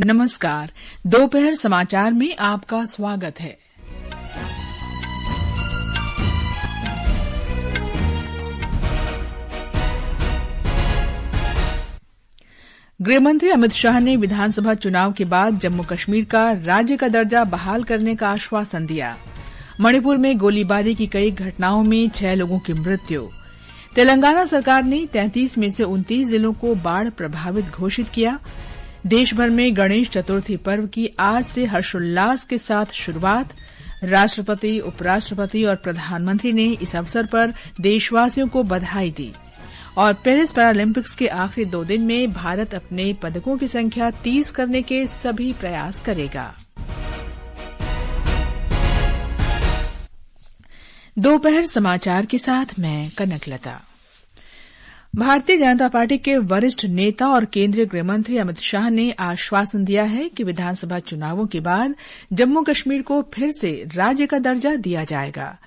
नमस्कार। दोपहर समाचार में आपका स्वागत है। गृहमंत्री अमित शाह ने विधानसभा चुनाव के बाद जम्मू कश्मीर का राज्य का दर्जा बहाल करने का आश्वासन दिया। मणिपुर में गोलीबारी की कई घटनाओं में 6 लोगों की मृत्यु। तेलंगाना सरकार ने 33 में से 29 जिलों को बाढ़ प्रभावित घोषित किया। देश भर में गणेश चतुर्थी पर्व की आज से हर्षोल्लास के साथ शुरूआत। राष्ट्रपति, उपराष्ट्रपति और प्रधानमंत्री ने इस अवसर पर देशवासियों को बधाई दी। और पेरिस पैरालंपिक्स के आखिरी 2 दिन में भारत अपने पदकों की संख्या 30 करने के सभी प्रयास करेगा। दोपहर समाचार के साथ मैं कनकलता। भारतीय जनता पार्टी के वरिष्ठ नेता और केंद्रीय गृहमंत्री अमित शाह ने आश्वासन दिया है कि विधानसभा चुनावों के बाद जम्मू कश्मीर को फिर से राज्य का दर्जा दिया जाएगा।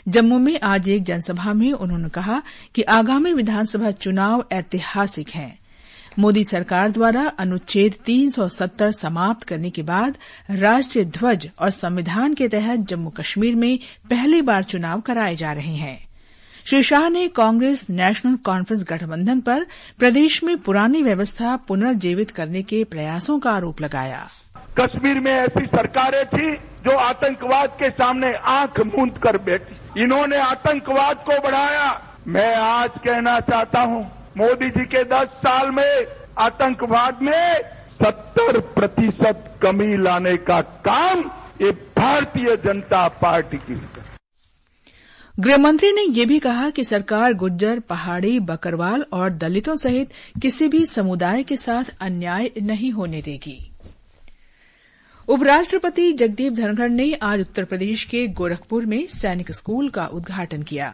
जम्मू में आज एक जनसभा में उन्होंने कहा कि आगामी विधानसभा चुनाव ऐतिहासिक हैं। मोदी सरकार द्वारा अनुच्छेद 370 समाप्त करने के बाद राष्ट्रीय ध्वज और संविधान के तहत जम्मू कश्मीर में पहली बार चुनाव कराए जा रहे हैं। श्री शाह ने कांग्रेस नेशनल कॉन्फ्रेंस गठबंधन पर प्रदेश में पुरानी व्यवस्था पुनर्जीवित करने के प्रयासों का आरोप लगाया। कश्मीर में ऐसी सरकारें थी जो आतंकवाद के सामने आंख मूंद कर बैठी। इन्होंने आतंकवाद को बढ़ाया। मैं आज कहना चाहता हूं, मोदी जी के 10 साल में आतंकवाद में 70% कमी लाने का काम ये भारतीय जनता पार्टी की है। गृहमंत्री ने यह भी कहा कि सरकार गुज्जर, पहाड़ी, बकरवाल और दलितों सहित किसी भी समुदाय के साथ अन्याय नहीं होने देगी। उपराष्ट्रपति जगदीप धनखड़ ने आज उत्तर प्रदेश के गोरखपुर में सैनिक स्कूल का उद्घाटन किया।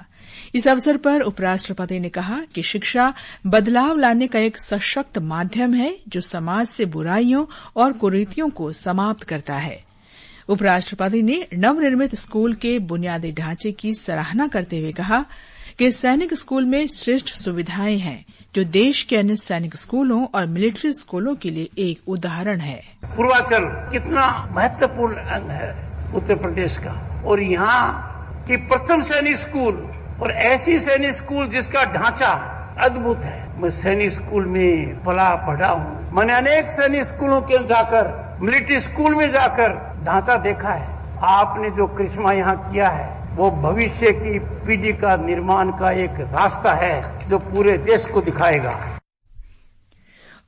इस अवसर पर उपराष्ट्रपति ने कहा कि शिक्षा बदलाव लाने का एक सशक्त माध्यम है जो समाज से बुराइयों और कुरीतियों को समाप्त करता है। उपराष्ट्रपति ने नवनिर्मित स्कूल के बुनियादी ढांचे की सराहना करते हुए कहा कि सैनिक स्कूल में श्रेष्ठ सुविधाएं हैं जो देश के अन्य सैनिक स्कूलों और मिलिट्री स्कूलों के लिए एक उदाहरण है। पूर्वांचल कितना महत्वपूर्ण अंग है उत्तर प्रदेश का, और यहाँ की प्रथम सैनिक स्कूल और ऐसी सैनिक स्कूल जिसका ढांचा अद्भुत है। मैं सैनिक स्कूल में पला पढ़ा हूँ। मैंने अनेक सैनिक स्कूलों के जाकर, मिलिट्री स्कूल में जाकर ढांचा देखा है। आपने जो करिश्मा यहाँ किया है वो भविष्य की पीढ़ी का निर्माण का एक रास्ता है जो पूरे देश को दिखाएगा।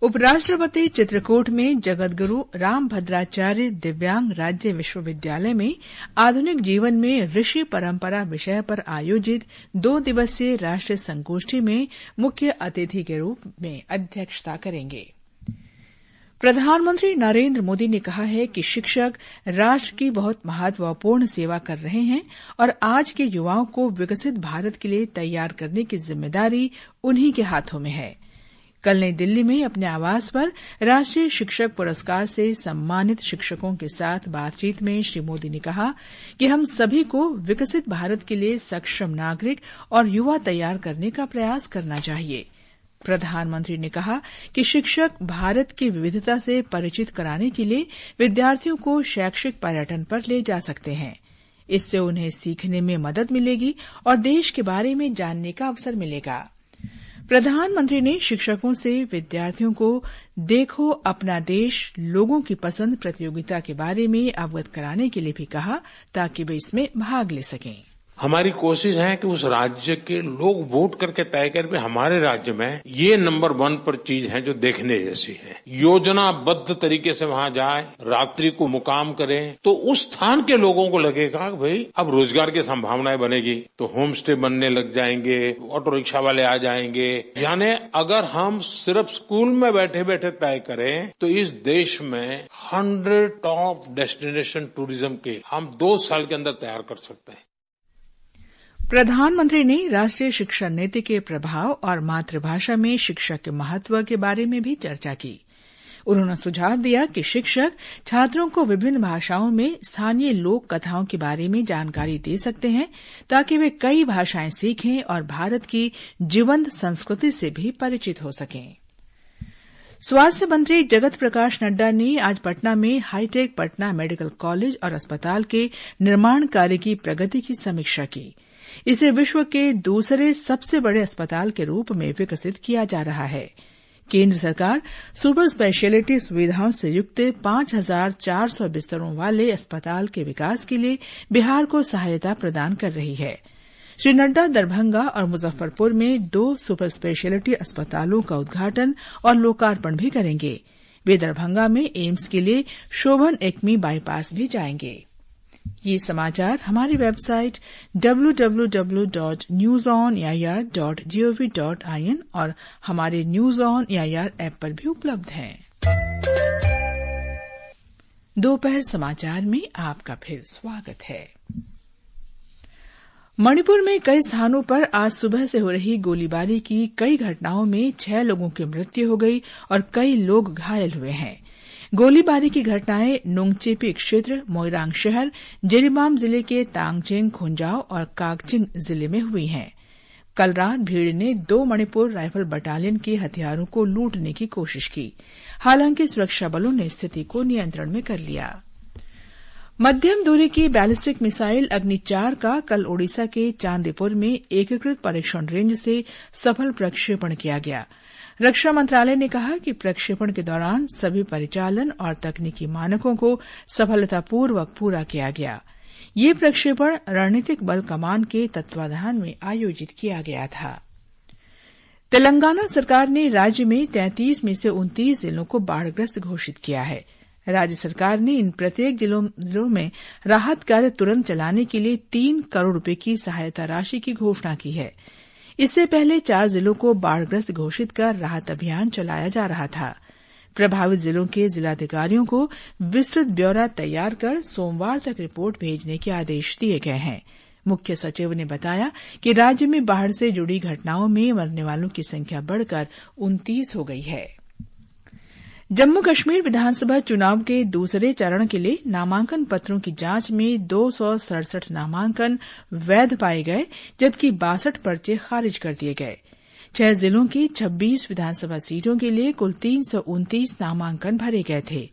उपराष्ट्रपति चित्रकूट में जगतगुरु रामभद्राचार्य दिव्यांग राज्य विश्वविद्यालय में आधुनिक जीवन में ऋषि परंपरा विषय पर आयोजित 2 दिवसीय राष्ट्रीय संगोष्ठी में मुख्य अतिथि के रूप में अध्यक्षता करेंगे। प्रधानमंत्री नरेंद्र मोदी ने कहा है कि शिक्षक राष्ट्र की बहुत महत्वपूर्ण सेवा कर रहे हैं और आज के युवाओं को विकसित भारत के लिए तैयार करने की जिम्मेदारी उन्हीं के हाथों में है। कल नई दिल्ली में अपने आवास पर राष्ट्रीय शिक्षक पुरस्कार से सम्मानित शिक्षकों के साथ बातचीत में श्री मोदी ने कहा कि हम सभी को विकसित भारत के लिए सक्षम नागरिक और युवा तैयार करने का प्रयास करना चाहिए। प्रधानमंत्री ने कहा कि शिक्षक भारत की विविधता से परिचित कराने के लिए विद्यार्थियों को शैक्षिक पर्यटन पर ले जा सकते हैं। इससे उन्हें सीखने में मदद मिलेगी और देश के बारे में जानने का अवसर मिलेगा। प्रधानमंत्री ने शिक्षकों से विद्यार्थियों को देखो अपना देश लोगों की पसंद प्रतियोगिता के बारे में अवगत कराने के लिए भी कहा ताकि वे इसमें भाग ले सकें। हमारी कोशिश है कि उस राज्य के लोग वोट करके तय करें हमारे राज्य में ये नंबर 1 पर चीज है जो देखने जैसी है। योजनाबद्ध तरीके से वहां जाए, रात्रि को मुकाम करें तो उस स्थान के लोगों को लगेगा कि भाई अब रोजगार की संभावनाएं बनेगी, तो होम स्टे बनने लग जाएंगे, ऑटो रिक्शा वाले आ जाएंगे। यानी अगर हम सिर्फ स्कूल में बैठे बैठे तय करें तो इस देश में 100 टॉप डेस्टिनेशन टूरिज्म के हम 2 साल के अंदर तैयार कर सकते हैं। प्रधानमंत्री ने राष्ट्रीय शिक्षा नीति के प्रभाव और मातृभाषा में शिक्षा के महत्व के बारे में भी चर्चा की। उन्होंने सुझाव दिया कि शिक्षक छात्रों को विभिन्न भाषाओं में स्थानीय लोक कथाओं के बारे में जानकारी दे सकते हैं ताकि वे कई भाषाएं सीखें और भारत की जीवंत संस्कृति से भी परिचित हो सकें। स्वास्थ्य मंत्री जगत प्रकाश नड्डा ने आज पटना में हाईटेक पटना मेडिकल कॉलेज और अस्पताल के निर्माण कार्य की प्रगति की समीक्षा की। इसे विश्व के दूसरे सबसे बड़े अस्पताल के रूप में विकसित किया जा रहा है। केंद्र सरकार सुपर स्पेशलिटी सुविधाओं से युक्त 5,400 बिस्तरों वाले अस्पताल के विकास के लिए बिहार को सहायता प्रदान कर रही है। श्री नड्डा दरभंगा और मुजफ्फरपुर में 2 सुपर स्पेशलिटी अस्पतालों का उद्घाटन और लोकार्पण भी करेंगे। वे दरभंगा में एम्स के लिए शोभन एक्मी बाईपास भी जाएंगे। ये समाचार हमारी वेबसाइट www.newsonair.gov.in और हमारे न्यूज ऑन एआईआर ऐप पर भी उपलब्ध हैं। दोपहर समाचार में आपका फिर स्वागत है। मणिपुर में कई स्थानों पर आज सुबह से हो रही गोलीबारी की कई घटनाओं में 6 लोगों की मृत्यु हो गई और कई लोग घायल हुए हैं। गोलीबारी की घटनाएं नोंगचेपी क्षेत्र, मोइरांग शहर, जिरीबाम जिले के तांगचेंग, खुंजाव और कागचिन जिले में हुई हैं। कल रात भीड़ ने 2 मणिपुर राइफल बटालियन के हथियारों को लूटने की कोशिश की। हालांकि सुरक्षा बलों ने स्थिति को नियंत्रण में कर लिया। मध्यम दूरी की बैलिस्टिक मिसाइल अग्नि 4 का कल ओडिशा के चांदीपुर में एकीकृत परीक्षण रेंज से सफल प्रक्षेपण किया गया। रक्षा मंत्रालय ने कहा कि प्रक्षेपण के दौरान सभी परिचालन और तकनीकी मानकों को सफलतापूर्वक पूरा किया गया। ये प्रक्षेपण रणनीतिक बल कमान के तत्वाधान में आयोजित किया गया था। तेलंगाना सरकार ने राज्य में 33 में से 29 जिलों को बाढ़ग्रस्त घोषित किया है। राज्य सरकार ने इन प्रत्येक जिलों में राहत कार्य तुरंत चलाने के लिए 3 करोड़ रुपए की सहायता राशि की घोषणा की है। इससे पहले 4 जिलों को बाढ़ग्रस्त घोषित कर राहत अभियान चलाया जा रहा था। प्रभावित जिलों के जिलाधिकारियों को विस्तृत ब्यौरा तैयार कर सोमवार तक रिपोर्ट भेजने के आदेश दिए गए हैं। मुख्य सचिव ने बताया कि राज्य में बाढ़ से जुड़ी घटनाओं में मरने वालों की संख्या बढ़कर 29 हो गई है। जम्मू कश्मीर विधानसभा चुनाव के दूसरे चरण के लिए नामांकन पत्रों की जांच में 267 नामांकन वैध पाए गए, जबकि 62 पर्चे खारिज कर दिए गए। 6 जिलों की 26 विधानसभा सीटों के लिए कुल 329 नामांकन भरे गए थे।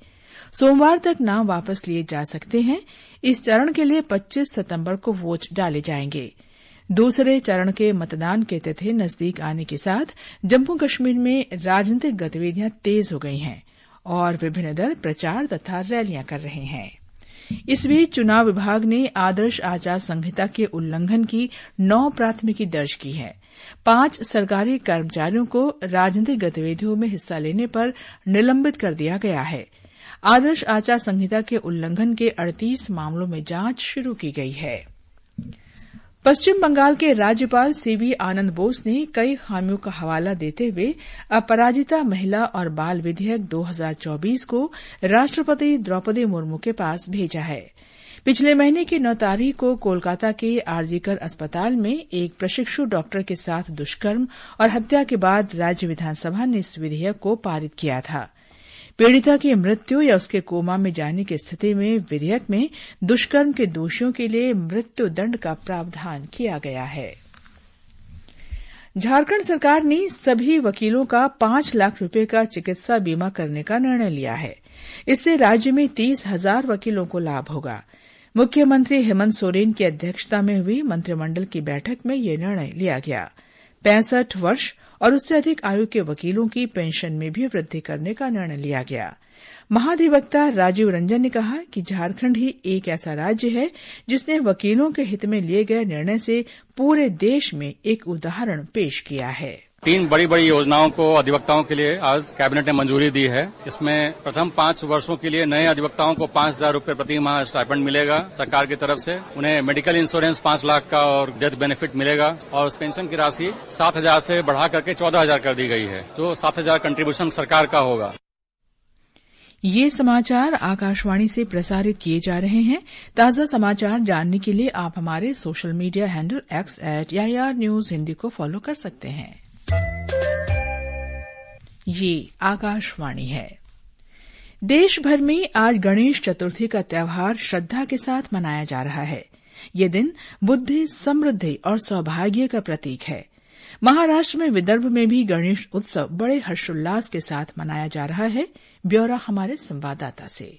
सोमवार तक नाम वापस लिए जा सकते हैं। इस चरण के लिए 25 सितंबर को वोट डाले जाएंगे। दूसरे चरण के मतदान के तिथि नजदीक आने के साथ जम्मू कश्मीर में राजनीतिक गतिविधियां तेज हो गई हैं और विभिन्न दल प्रचार तथा रैलियां कर रहे हैं। इस बीच चुनाव विभाग ने आदर्श आचार संहिता के उल्लंघन की 9 प्राथमिकी दर्ज की है। 5 सरकारी कर्मचारियों को राजनीतिक गतिविधियों में हिस्सा लेने पर निलंबित कर दिया गया है। आदर्श आचार संहिता के उल्लंघन के 38 मामलों में जांच शुरू की गई है। पश्चिम बंगाल के राज्यपाल सीवी आनंद बोस ने कई खामियों का हवाला देते हुए अपराजिता महिला और बाल विधेयक 2024 को राष्ट्रपति द्रौपदी मुर्मू के पास भेजा है। पिछले महीने की 9 तारीख को कोलकाता के आरजीकर अस्पताल में एक प्रशिक्षु डॉक्टर के साथ दुष्कर्म और हत्या के बाद राज्य विधानसभा ने इस विधेयक को पारित किया था। पीड़िता की मृत्यु या उसके कोमा में जाने की स्थिति में विधेयक में दुष्कर्म के दोषियों के लिए मृत्यु दंड का प्रावधान किया गया है। झारखंड सरकार ने सभी वकीलों का 5 लाख रुपए का चिकित्सा बीमा करने का निर्णय लिया है। इससे राज्य में 30,000 वकीलों को लाभ होगा। मुख्यमंत्री हेमंत सोरेन की अध्यक्षता में हुई मंत्रिमंडल की बैठक में यह निर्णय लिया गया। 65 वर्ष और उससे अधिक आयु के वकीलों की पेंशन में भी वृद्धि करने का निर्णय लिया गया। महाधिवक्ता राजीव रंजन ने कहा कि झारखंड ही एक ऐसा राज्य है जिसने वकीलों के हित में लिए गए निर्णय से पूरे देश में एक उदाहरण पेश किया है। 3 बड़ी योजनाओं को अधिवक्ताओं के लिए आज कैबिनेट ने मंजूरी दी है। इसमें प्रथम 5 वर्षों के लिए नए अधिवक्ताओं को 5,000 रूपये प्रति माह स्टाइपेंड मिलेगा सरकार की तरफ से। उन्हें मेडिकल इंश्योरेंस 5 लाख का और डेथ बेनिफिट मिलेगा और पेंशन की राशि 7,000 से बढ़ा करके 14,000 कर दी गई है, जो 7,000 कंट्रीब्यूशन सरकार का होगा। ये समाचार आकाशवाणी से प्रसारित किए जा रहे हैं। ताजा समाचार जानने के लिए आप हमारे social media handle @AIR News Hindi को फॉलो कर सकते हैं। ये आकाशवाणी है। देश भर में आज गणेश चतुर्थी का त्यौहार श्रद्धा के साथ मनाया जा रहा है। ये दिन बुद्धि, समृद्धि और सौभाग्य का प्रतीक है। महाराष्ट्र में विदर्भ में भी गणेश उत्सव बड़े हर्षोल्लास के साथ मनाया जा रहा है। ब्यौरा हमारे संवाददाता से।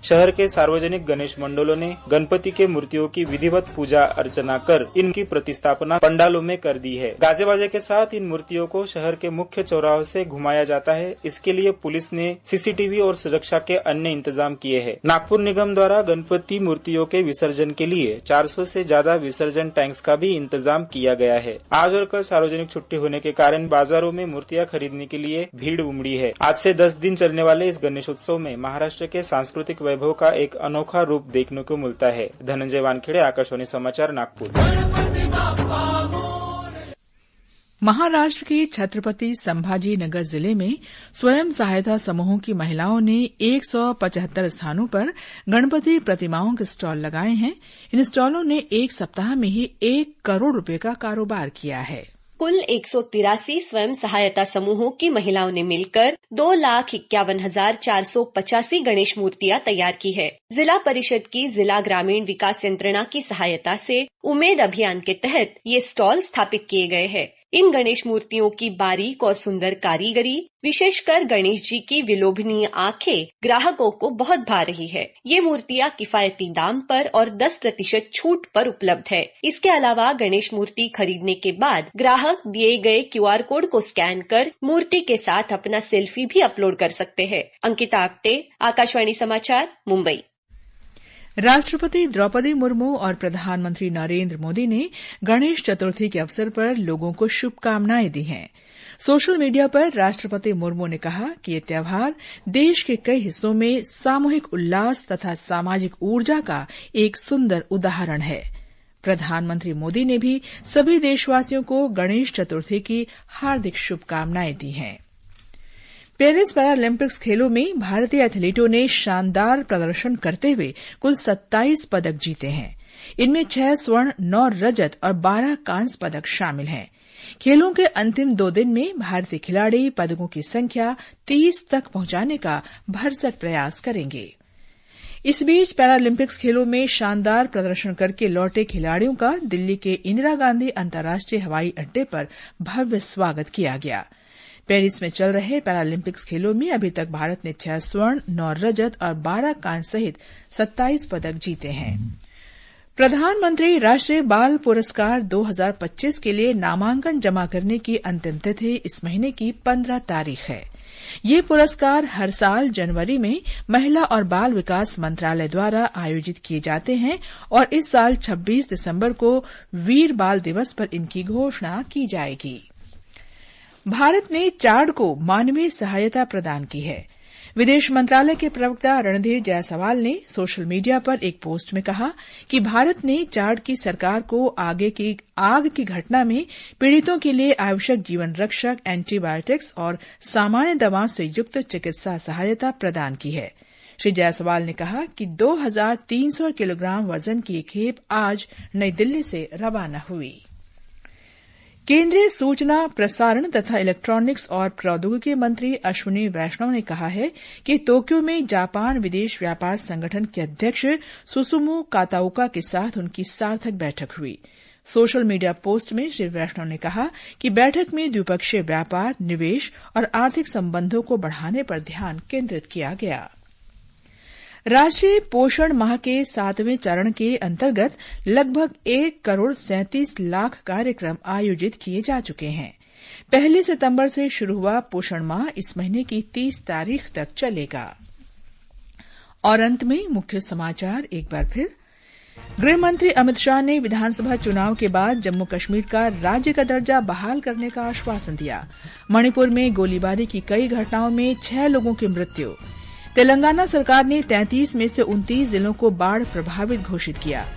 शहर के सार्वजनिक गणेश मंडलों ने गणपति के मूर्तियों की विधिवत पूजा अर्चना कर इनकी प्रतिस्थापना पंडालों में कर दी है। गाजे बाजे के साथ इन मूर्तियों को शहर के मुख्य चौराहों से घुमाया जाता है। इसके लिए पुलिस ने सीसीटीवी और सुरक्षा के अन्य इंतजाम किए हैं। नागपुर निगम द्वारा गणपति मूर्तियों के विसर्जन के लिए 400 से ज्यादा विसर्जन टैंक्स का भी इंतजाम किया गया है। आज और कल सार्वजनिक छुट्टी होने के कारण बाजारों में मूर्तियां खरीदने के लिए भीड़ उमड़ी है। आज से 10 दिन चलने वाले इस गणेशोत्सव में महाराष्ट्र के सांस्कृतिक वैभव का एक अनोखा रूप देखने को मिलता है। धनंजय वानखेड़े, आकाशवाणी समाचार, नागपुर। महाराष्ट्र के छत्रपति संभाजी नगर जिले में स्वयं सहायता समूहों की महिलाओं ने 175 स्थानों पर गणपति प्रतिमाओं के स्टॉल लगाए हैं। इन स्टॉलों ने एक सप्ताह में ही 1 करोड़ रुपए का कारोबार किया है। कुल 183 स्वयं सहायता समूहों की महिलाओं ने मिलकर 2,51,485 गणेश मूर्तियां तैयार की है। जिला परिषद की जिला ग्रामीण विकास यंत्रणा की सहायता से उमेद अभियान के तहत ये स्टॉल स्थापित किए गए हैं। इन गणेश मूर्तियों की बारीक और सुंदर कारीगरी, विशेषकर गणेश जी की विलोभनीय आंखें ग्राहकों को बहुत भा रही है। ये मूर्तियां किफायती दाम पर और 10% छूट पर उपलब्ध है। इसके अलावा गणेश मूर्ति खरीदने के बाद ग्राहक दिए गए QR कोड को स्कैन कर मूर्ति के साथ अपना सेल्फी भी अपलोड कर सकते हैं। अंकिता आप्टे, आकाशवाणी समाचार, मुंबई। राष्ट्रपति द्रौपदी मुर्मू और प्रधानमंत्री नरेंद्र मोदी ने गणेश चतुर्थी के अवसर पर लोगों को शुभकामनाएं दी हैं। सोशल मीडिया पर राष्ट्रपति मुर्मू ने कहा कि ये त्योहार देश के कई हिस्सों में सामूहिक उल्लास तथा सामाजिक ऊर्जा का एक सुंदर उदाहरण है। प्रधानमंत्री मोदी ने भी सभी देशवासियों को गणेश चतुर्थी की हार्दिक शुभकामनाएं दी हैं। पेरिस पैरालंपिक्स खेलों में भारतीय एथलीटों ने शानदार प्रदर्शन करते हुए कुल 27 पदक जीते हैं। इनमें 6 स्वर्ण, 9 रजत और 12 कांस्य पदक शामिल हैं। खेलों के अंतिम 2 दिन में भारतीय खिलाड़ी पदकों की संख्या 30 तक पहुंचाने का भरसक प्रयास करेंगे। इस बीच पैरालंपिक्स खेलों में शानदार प्रदर्शन करके लौटे खिलाड़ियों का दिल्ली के इंदिरा गांधी अंतर्राष्ट्रीय हवाई अड्डे पर भव्य स्वागत किया गया। पेरिस में चल रहे पैरालंपिक्स खेलों में अभी तक भारत ने 6 स्वर्ण, 9 रजत और 12 कांस्य सहित 27 पदक जीते हैं। प्रधानमंत्री राष्ट्रीय बाल पुरस्कार 2025 के लिए नामांकन जमा करने की अंतिम तिथि इस महीने की 15 तारीख है। ये पुरस्कार हर साल जनवरी में महिला और बाल विकास मंत्रालय द्वारा आयोजित किए जाते हैं और इस साल 26 दिसंबर को वीर बाल दिवस पर इनकी घोषणा की जाएगी। भारत ने चाड को मानवीय सहायता प्रदान की है। विदेश मंत्रालय के प्रवक्ता रणधीर जायसवाल ने सोशल मीडिया पर एक पोस्ट में कहा कि भारत ने चाड की सरकार को आग की घटना में पीड़ितों के लिए आवश्यक जीवन रक्षक, एंटीबायोटिक्स और सामान्य दवाओं से युक्त चिकित्सा सहायता प्रदान की है। श्री जायसवाल ने कहा कि 2300 किलोग्राम वजन की एक खेप आज नई दिल्ली से रवाना हुई। केंद्रीय सूचना, प्रसारण तथा इलेक्ट्रॉनिक्स और प्रौद्योगिकी मंत्री अश्विनी वैष्णव ने कहा है कि टोक्यो में जापान विदेश व्यापार संगठन के अध्यक्ष सुसुमु काताओका के साथ उनकी सार्थक बैठक हुई। सोशल मीडिया पोस्ट में श्री वैष्णव ने कहा कि बैठक में द्विपक्षीय व्यापार, निवेश और आर्थिक संबंधों को बढ़ाने पर ध्यान केंद्रित किया गया। राष्ट्रीय पोषण माह के 7वें चरण के अंतर्गत लगभग 1,37,00,000 कार्यक्रम आयोजित किए जा चुके हैं। 1 सितंबर से शुरू हुआ पोषण माह इस महीने की 30 तारीख तक चलेगा। और अंत में मुख्य समाचार एक बार फिर। गृहमंत्री अमित शाह ने विधानसभा चुनाव के बाद जम्मू कश्मीर का राज्य का दर्जा बहाल करने का आश्वासन दिया। मणिपुर में गोलीबारी की कई घटनाओं में 6 लोगों की मृत्यु। तेलंगाना सरकार ने 33 में से 29 जिलों को बाढ़ प्रभावित घोषित किया।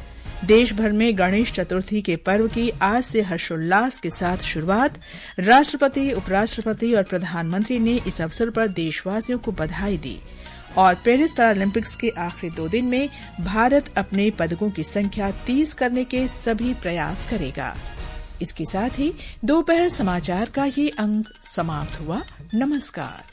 देश भर में गणेश चतुर्थी के पर्व की आज से हर्षोल्लास के साथ शुरूआत। राष्ट्रपति, उपराष्ट्रपति और प्रधानमंत्री ने इस अवसर पर देशवासियों को बधाई दी। और पेरिस पैरालंपिक्स के आखिरी 2 दिन में भारत अपने पदकों की संख्या 30 करने के सभी प्रयास करेगा। इसके साथ ही दोपहर समाचार का ये अंक समाप्त हुआ। नमस्कार।